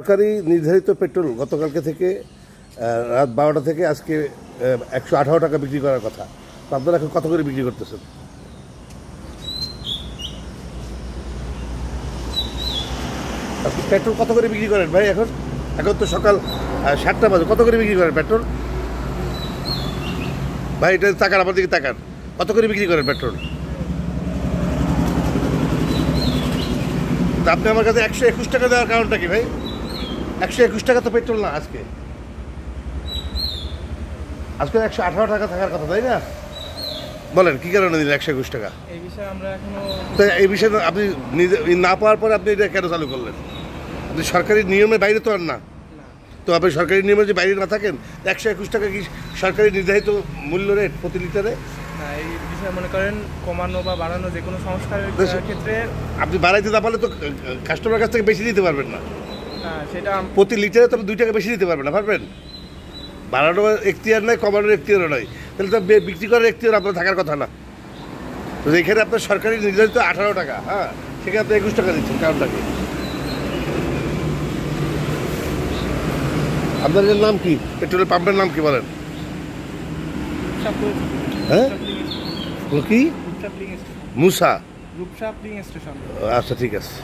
সরকারি নির্ধারিত পেট্রোল গতকালকে থেকে রাত 12টা থেকে আজকে 118 টাকা বিক্রি করার কথা। তো আপনারা এখন কত করে বিক্রি করতেছেন? আপনি পেট্রোল কত করে বিক্রি করেন ভাই? এখন এখন তো সকাল 7টা বাজে, কত করে বিক্রি করেন পেট্রোল ভাই? এটা তাকান, আমার দিকে তাকান, কত করে বিক্রি করেন পেট্রোল? আপনি আমার কাছে 121 টাকা দেওয়ার কারণটা কি ভাই? 121 টাকা তো পেট্রোল না, আজকে 118 টাকা থাকার কথা, তাই না? বলেন কি কারণে দিলেন 121 টাকা? এই বিষয়ে আমরা এখনো তো এই বিষয়ে আপনি নিজে না পাওয়ার পরে আপনি এটা কেন চালু করলেন? আপনি সরকারি নিয়মের বাইরে তো আর না। তো আপনি সরকারি নিয়মে যে বাইরে না থাকেন, 121 টাকা কি সরকারি নির্ধারিত মূল্য রেট প্রতি লিটারে? না, এই বিষয়ে মনে করেন কমানো বা বাড়ানো যে কোনো সংস্কারের ক্ষেত্রে আপনি বাড়াইতে না পারলে তো কাস্টমার কাছ থেকে বেশি দিতে পারবেন না। সেটা প্রতি লিটারে তো আপনি 2 টাকা বেশি দিতে পারবেন না, পারবেন? বাড়ানোর এখতিয়ার নয়, কমানোর এখতিয়ারও নয়, তাহলে তো বিক্রি করার এখতিয়ার আপনার থাকার কথা না। তো এখানে আপনার সরকারি নির্ধারিত 18 টাকা, হ্যাঁ, সেখানে আপনি 21 টাকা দিচ্ছেন, কারণটা কি? আপনাদের নাম কি? পেট্রোলের পাম্পের নাম কি বলেন? হ্যাঁ, কি? মুসা। রূপসা প্লিং স্টেশন। আচ্ছা, ঠিক আছে।